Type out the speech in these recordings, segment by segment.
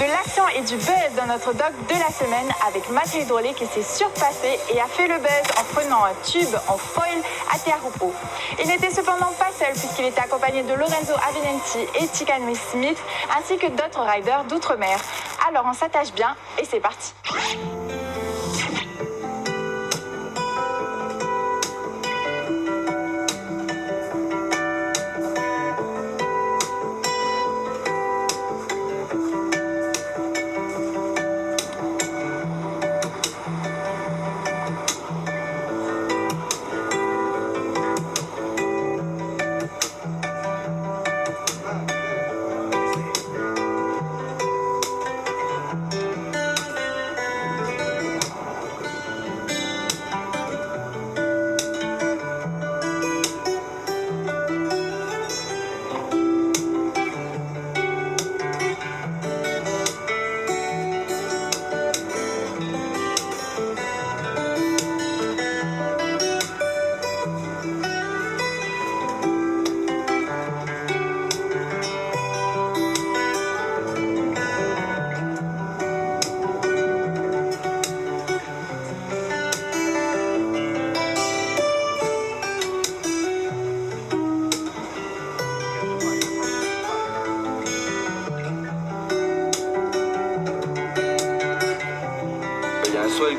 De l'action et du buzz dans notre doc de la semaine avec Matt Hydrolé qui s'est surpassé et a fait le buzz en prenant un tube en foil à Tiarupo. Il n'était cependant pas seul puisqu'il était accompagné de Lorenzo Avenenti et Tikanoui Smith ainsi que d'autres riders d'outre-mer. Alors on s'attache bien et c'est parti.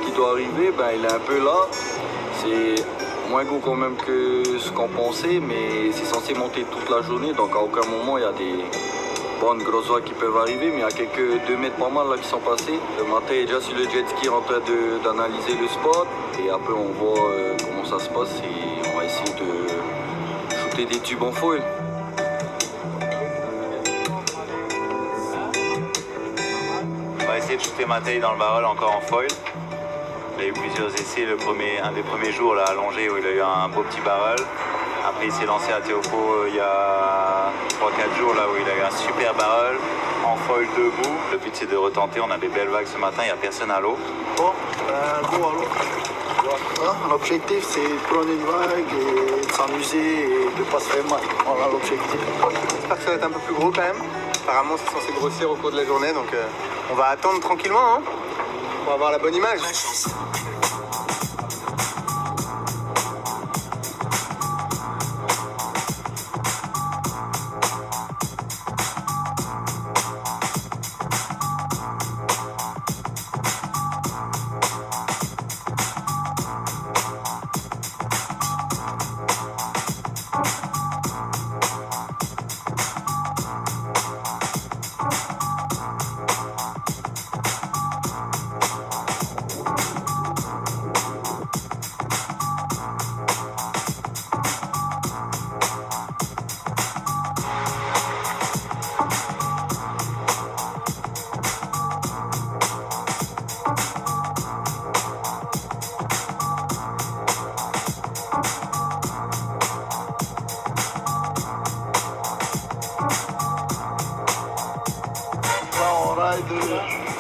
Qui doit arriver, il est un peu là. C'est moins gros quand même que ce qu'on pensait, mais c'est censé monter toute la journée, donc à aucun moment il y a des bonnes grosses vagues qui peuvent arriver, mais il y a quelques 2 mètres pas mal là qui sont passés. Le matin est déjà sur le jet ski en train d'analyser le spot, et après on voit comment ça se passe et on va essayer de shooter des tubes en foil. On va essayer de shooter Matei dans le barrel encore en foil. Il a eu plusieurs essais, un des premiers jours là, allongé où il a eu un beau petit barrel. Après il s'est lancé à Teopo il y a 3-4 jours là où il a eu un super barrel en foil debout. Le but c'est de retenter, on a des belles vagues ce matin, il n'y a personne à l'eau. Bon, go à l'eau. L'objectif c'est de prendre une vague et de s'amuser et de ne pas se faire mal. Voilà l'objectif. J'espère que ça va être un peu plus gros quand même. Apparemment c'est censé grossir au cours de la journée, donc on va attendre tranquillement pour avoir la bonne image.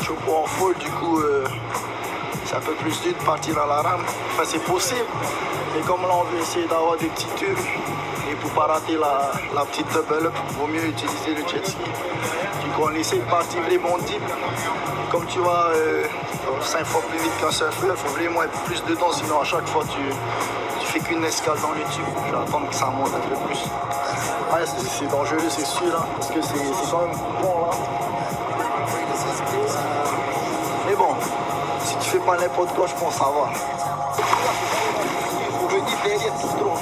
Je suis pas en foil, du coup c'est un peu plus dur de partir à la rame. Enfin c'est possible, mais comme là on veut essayer d'avoir des petits tubes et pour pas rater la petite double up, il vaut mieux utiliser le jet ski. Du coup on essaie de partir vraiment deep. Comme tu vois 5 fois plus vite qu'un surfeur, il faut vraiment être plus dedans, sinon à chaque fois tu fais qu'une escale dans le tube. Tu vas attendre que ça monte un peu plus. Ouais, c'est dangereux c'est sûr, hein, parce que c'est quand même bon là. Mais bon, si tu fais pas n'importe quoi, je pense que ça va. Faut venir derrière tout trop.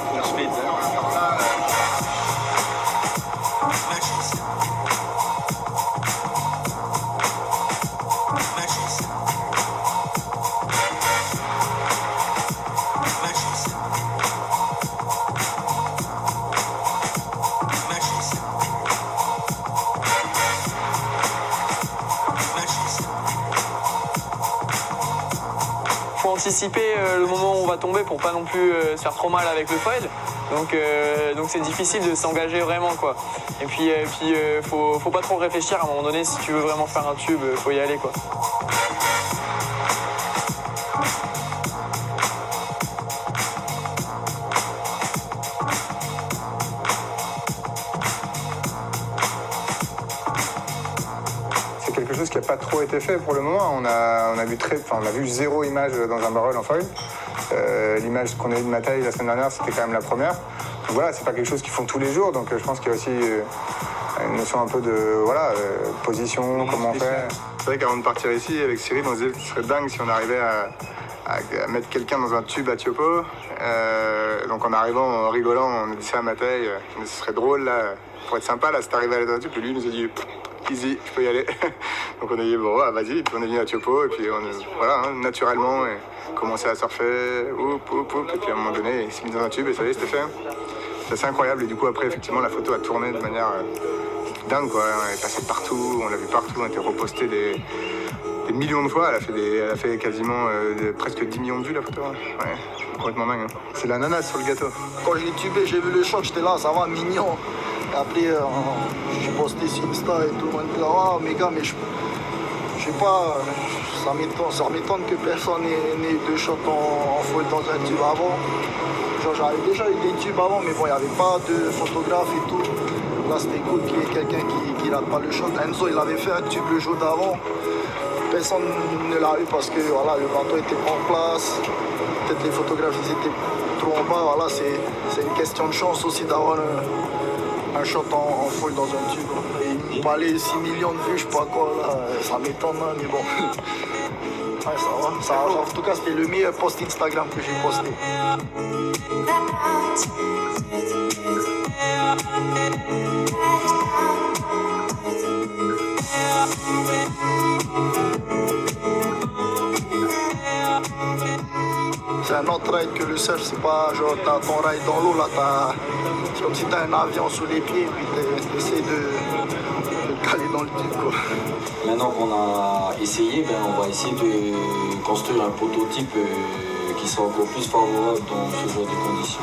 Faut anticiper le moment où on va tomber pour pas non plus se faire trop mal avec le foil. Donc c'est difficile de s'engager vraiment quoi. Et puis faut pas trop réfléchir à un moment donné, si tu veux vraiment faire un tube, faut y aller quoi. c'est quelque chose qui n'a pas trop été fait pour le moment. On a vu 0 image dans un barrel en foil. L'image qu'on a eue de Matej la semaine dernière, c'était quand même la première. Donc voilà, c'est pas quelque chose qu'ils font tous les jours, donc je pense qu'il y a aussi une notion un peu de position, comment on fait. C'est vrai qu'avant de partir ici, avec Cyril, on se disait que ce serait dingue si on arrivait à mettre quelqu'un dans un tube à Tiopo. Donc en arrivant, en rigolant, on a dit ça à Matej, ce serait drôle là, pour être sympa, là, c'est arrivé à aller dans un tube, et lui il nous a dit easy, je peux y aller. Donc on a dit bon, vas-y, et puis on est venu à Tiopo, et puis naturellement, commencé à surfer, et puis à un moment donné, il s'est mis dans un tube et ça y est, c'était fait. C'est assez incroyable, et du coup après, effectivement, la photo a tourné de manière dingue, quoi. On est passé partout, on l'a vu partout, on a été reposté des millions de fois, elle a fait quasiment presque 10 millions de vues la photo. Ouais, complètement dingue. Hein. C'est l'ananas sur le gâteau. Quand je l'ai tubé, j'ai vu le shot, j'étais là, ça va, mignon. Et après, j'ai posté sur Insta et tout le monde dit ah méga, mais je sais pas, ça m'étonne que personne n'ait eu de shot en foil dans un tube avant. Genre j'avais déjà eu des tubes avant, mais bon, il n'y avait pas de photographe et tout. Là c'était cool qu'il y ait quelqu'un qui rate pas le shot. Enzo il avait fait un tube le jour d'avant. Personne ne l'a eu parce que voilà, le bateau était pas en place. Peut-être les photographes ils étaient trop en bas. Voilà, c'est une question de chance aussi d'avoir un shot en foil dans un tube. Et il parlait 6 millions de vues, je sais pas quoi, là, ça m'étonne, hein, mais bon. Ouais, ça va. En tout cas, c'était le meilleur post Instagram que j'ai posté. C'est un autre ride que le surf, c'est pas genre t'as ton ride dans l'eau, là c'est comme si t'as un avion sous les pieds et puis t'essaies de te caler dans le tube, quoi. Maintenant qu'on a essayé, on va essayer de construire un prototype qui sera encore plus favorable dans ce genre de conditions.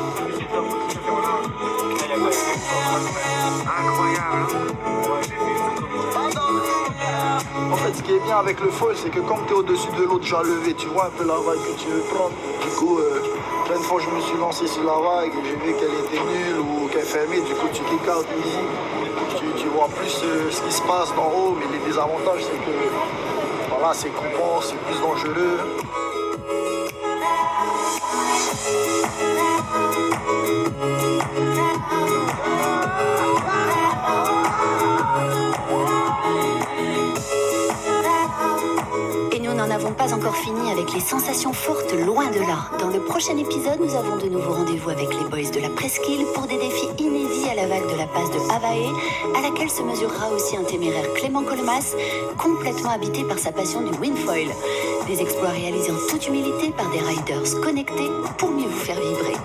En fait, ce qui est bien avec le foil, c'est que quand tu es au-dessus de l'eau déjà levé, tu vois un peu la vague que tu veux prendre. Du coup, plein de fois, je me suis lancé sur la vague et j'ai vu qu'elle était nulle ou qu'elle fermait. Du coup, tu kick out easy. Tu vois plus ce qui se passe d'en haut, mais les désavantages, c'est que voilà, c'est coupant, c'est plus dangereux. Et nous n'en avons pas encore fini avec les sensations fortes, loin de là. Dans le prochain épisode, nous avons de nouveau rendez-vous avec les boys de la Presqu'île pour des défis inédits à la vague de la passe de Havae, à laquelle se mesurera aussi un téméraire Clément Colmas, complètement habité par sa passion du windfoil. Des exploits réalisés en toute humilité par des riders connectés pour mieux vous faire vibrer.